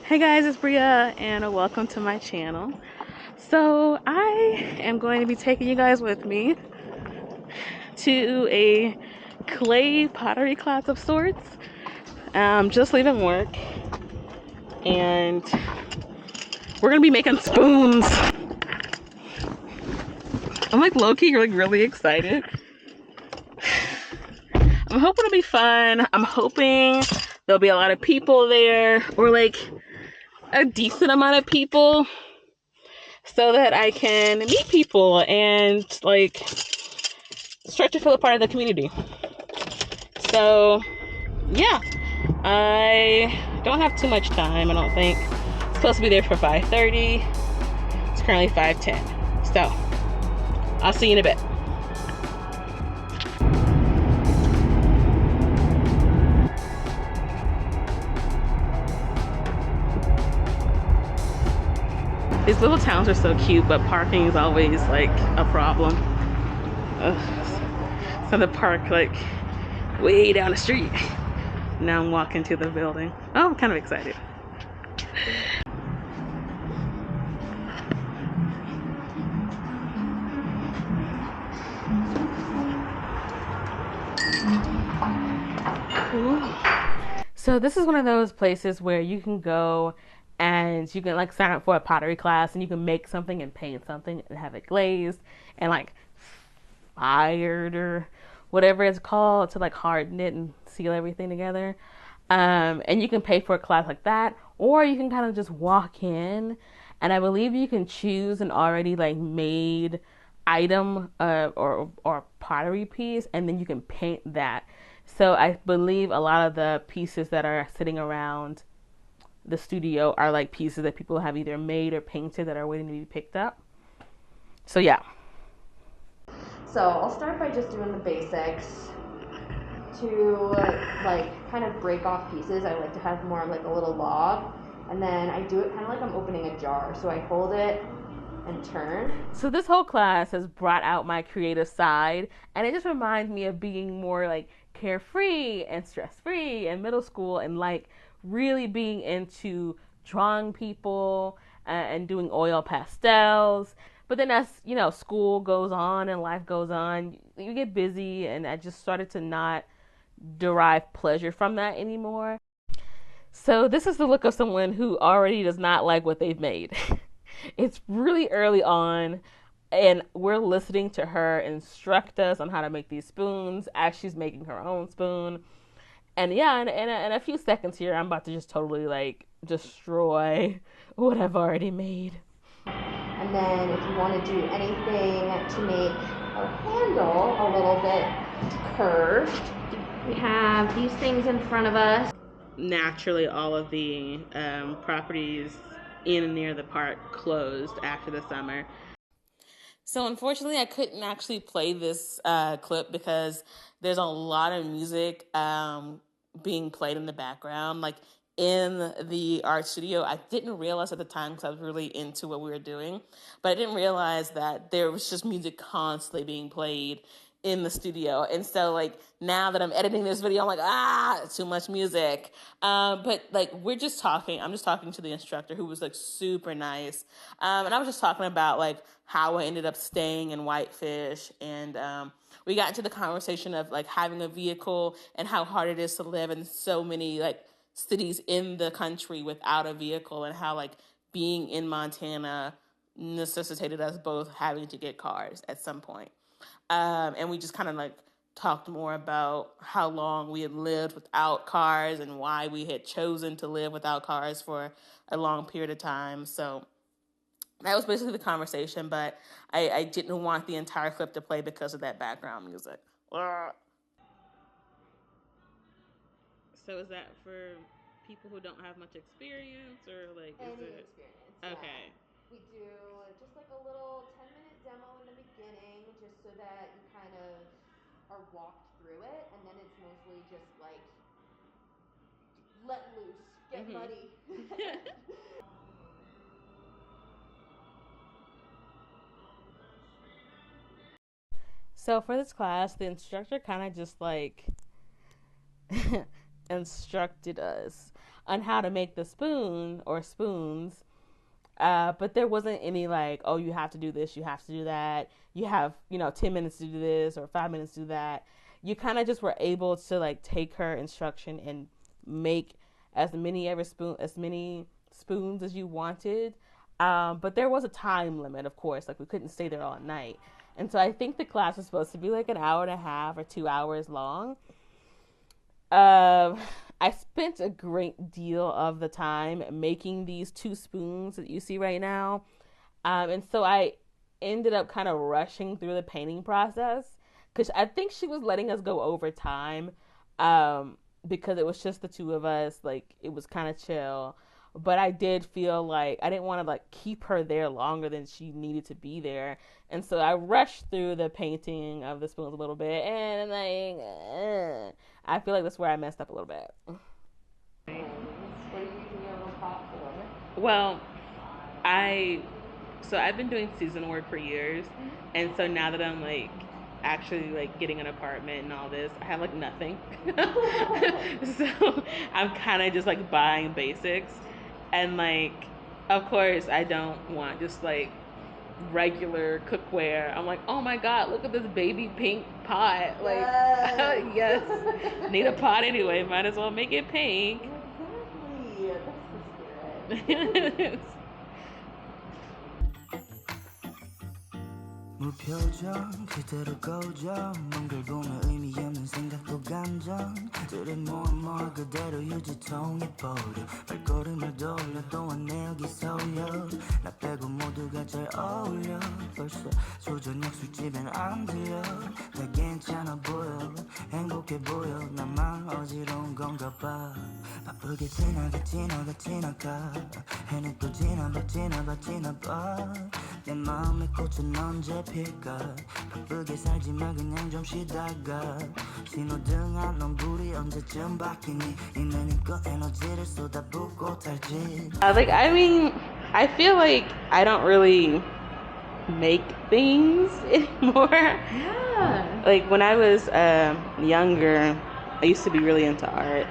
Hey guys, it's Bria and welcome to my channel. So I am going to be taking you guys with me to a clay pottery class of sorts. Just leaving work and we're gonna be making spoons. I'm like low-key like really excited. I'm hoping it'll be fun. I'm hoping there'll be a lot of people there, or like a decent amount of people, so that I can meet people and like start to feel a part of the community. So yeah, I don't have too much time, I don't think. It's supposed to be there for 5:30. It's currently 5:10. So I'll see you in a bit. These little towns are so cute, but parking is always like a problem. Ugh. So the park like way down the street. Now I'm walking to the building. Oh, I'm kind of excited. Ooh. So this is one of those places where you can go and you can like sign up for a pottery class and you can make something and paint something and have it glazed and like fired or whatever it's called to like harden it and seal everything together. And you can pay for a class like that, or you can kind of just walk in, and I believe you can choose an already like made item or pottery piece, and then you can paint that. So I believe a lot of the pieces that are sitting around the studio are like pieces that people have either made or painted that are waiting to be picked up. So yeah. So I'll start by just doing the basics. To like kind of break off pieces, I like to have more of like a little log, and then I do it kind of like I'm opening a jar. So I hold it and turn. So this whole class has brought out my creative side, and it just reminds me of being more like carefree and stress-free in middle school, and like really being into drawing people and doing oil pastels. But then as you know, school goes on and life goes on, you get busy, and I just started to not derive pleasure from that anymore. So this is the look of someone who already does not like what they've made. It's really early on, and we're listening to her instruct us on how to make these spoons as she's making her own spoon. And yeah, in a few seconds here, I'm about to just totally like destroy what I've already made. And then if you want to do anything to make our handle a little bit curved, we have these things in front of us. Naturally, all of the properties in and near the park closed after the summer. So unfortunately, I couldn't actually play this clip because there's a lot of music being played in the background, like in the art studio. I didn't realize at the time because I was really into what we were doing, but I didn't realize that there was just music constantly being played in the studio. And so like now that I'm editing this video, I'm like, too much music. But like I'm just talking to the instructor who was like super nice. And I was just talking about like how I ended up staying in Whitefish. And we got into the conversation of like having a vehicle and how hard it is to live in so many like cities in the country without a vehicle, and how like being in Montana necessitated us both having to get cars at some point. And we just kind of like talked more about how long we had lived without cars and why we had chosen to live without cars for a long period of time. So that was basically the conversation, but I didn't want the entire clip to play because of that background music. So is that for people who don't have much experience, or like is Any it experience, okay? yeah. We do just like a little 10-minute demo in the beginning, just so that you kind of are walked through it, and then it's mostly just like let loose, get muddy. So for this class, the instructor kind of just like instructed us. on how to make the spoon or spoons. But there wasn't any like, oh, you have to do this, you have to do that. You have, 10 minutes to do this or 5 minutes to do that. You kind of just were able to like take her instruction and make as many spoons as you wanted. But there was a time limit, of course. Like we couldn't stay there all night. And so I think the class was supposed to be like an hour and a half or 2 hours long. I spent a great deal of the time making these 2 spoons that you see right now. And so I ended up kind of rushing through the painting process because I think she was letting us go over time, because it was just the 2 of us. Like it was kind of chill. But I did feel like I didn't want to like keep her there longer than she needed to be there. And so I rushed through the painting of the spoons a little bit, and like, I feel like that's where I messed up a little bit. Well, I've been doing seasonal work for years, and so now that I'm like actually like getting an apartment and all this, I have like nothing. So I'm kind of just like buying basics, and like, of course, I don't want just like regular cookware. I'm like, oh my god, look at this baby pink pot. Like, yes, need a pot anyway. Might as well make it pink. Exactly. That's the spirit. 무표정 그대로 고정 뭔가 보면 의미 없는 생각도 감정 들에 more 그대로 유지 통해버려 발걸음을 돌려 또한 내 여기 서려 나 빼고 모두가 잘 어울려 벌써 조저녁 술집엔 안 들려 다 괜찮아 보여 행복해 보여 나만 어지러운 건가 봐 바쁘게 지나가 해는 또 지나봐 내 마음의 꽃은 언제 필까 바쁘게 살지만 그냥 좀 쉬다가 신호등 안 온 불이 언제쯤 바뀌니 있는 힘껏 에너지를 쏟아붓고 탈지 Like, I mean, I feel like I don't really make things anymore. Yeah. Like when I was younger, I used to be really into art.